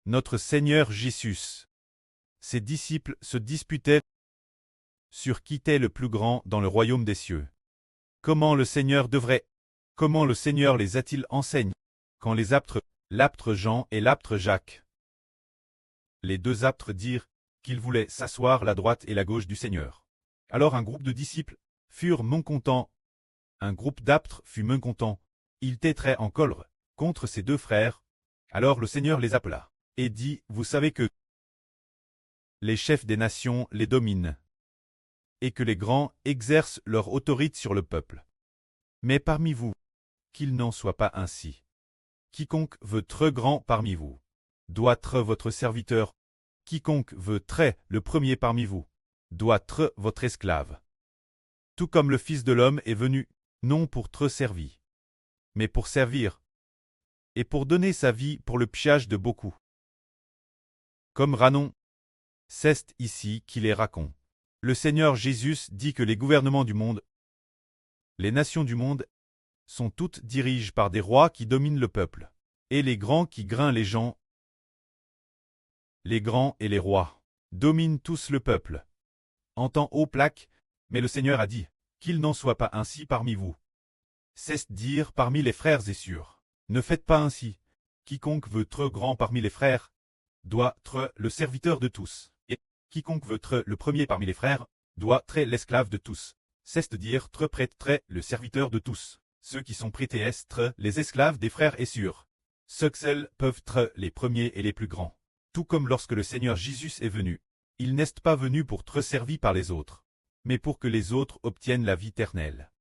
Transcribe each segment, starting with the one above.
notre Seigneur Jésus. Ses disciples se disputaient sur qui était le plus grand dans le royaume des cieux. Comment le Seigneur les a-t-il enseignés, quand les apôtres, l'apôtre Jean et l'apôtre Jacques, les deux apôtres dirent qu'ils voulaient s'asseoir à la droite et la gauche du Seigneur. Alors un groupe de disciples furent mécontents, un groupe d'apôtres fut mécontent, ils étaient très en colère contre ces deux frères. Alors le Seigneur les appela et dit, vous savez que les chefs des nations les dominent, et que les grands exercent leur autorité sur le peuple. Mais parmi vous, qu'il n'en soit pas ainsi. Quiconque veut être grand parmi vous doit être votre serviteur. Quiconque veut être le premier parmi vous doit être votre esclave. Tout comme le Fils de l'homme est venu, non pour être servi, mais pour servir, et pour donner sa vie pour le péchage de beaucoup. Comme Ranon, c'est ici qu'il est raconté. Le Seigneur Jésus dit que les gouvernements du monde, les nations du monde, sont toutes dirigées par des rois qui dominent le peuple, et les grands qui grimpent les gens. Les grands et les rois dominent tous le peuple. En temps haut plaque, mais le Seigneur a dit qu'il n'en soit pas ainsi parmi vous. C'est dire parmi les frères et sœurs. Ne faites pas ainsi. Quiconque veut être grand parmi les frères doit être le serviteur de tous. Et quiconque veut être le premier parmi les frères doit être l'esclave de tous. C'est-à-dire être prêt être le serviteur de tous. Ceux qui sont prêts à être les esclaves des frères et sœurs. Ceux seuls peuvent être les premiers et les plus grands. Tout comme lorsque le Seigneur Jésus est venu, il n'est pas venu pour être servi par les autres, mais pour que les autres obtiennent la vie éternelle.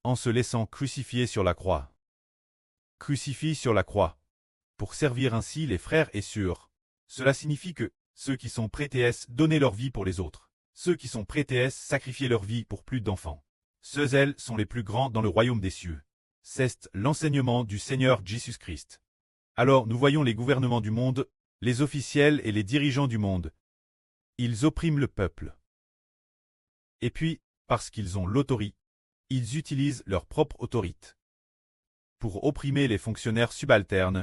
En se laissant crucifier sur la croix. Crucifié sur la croix. Pour servir ainsi les frères et sœurs. Cela signifie que ceux qui sont prêts à donner leur vie pour les autres, ceux qui sont prêts à sacrifier leur vie pour plus d'enfants, ceux-elles sont les plus grands dans le royaume des cieux. C'est l'enseignement du Seigneur Jésus-Christ. Alors nous voyons les gouvernements du monde, les officiels et les dirigeants du monde. Ils oppriment le peuple. Et puis, parce qu'ils ont l'autorité, ils utilisent leur propre autorité pour opprimer les fonctionnaires subalternes.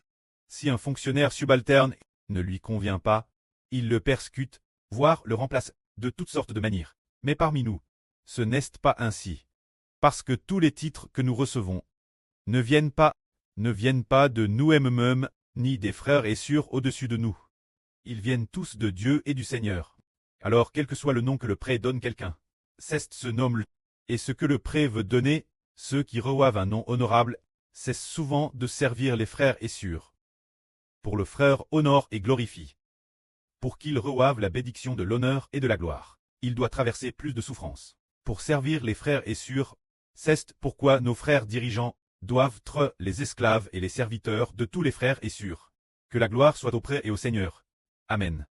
Si un fonctionnaire subalterne ne lui convient pas, il le persécute, voire le remplace, de toutes sortes de manières. Mais parmi nous, ce n'est pas ainsi. Parce que tous les titres que nous recevons ne viennent pas de nous-mêmes, ni des frères et sœurs au-dessus de nous. Ils viennent tous de Dieu et du Seigneur. Alors quel que soit le nom que le prêtre donne quelqu'un, c'est ce nom-là. Et ce que le prêtre veut donner, ceux qui reçoivent un nom honorable, c'est souvent de servir les frères et sœurs. Pour le frère honore et glorifie. Pour qu'il reçoive la bénédiction de l'honneur et de la gloire, il doit traverser plus de souffrances. Pour servir les frères et sœurs, c'est pourquoi nos frères dirigeants doivent être les esclaves et les serviteurs de tous les frères et sœurs. Que la gloire soit auprès et au Seigneur. Amen.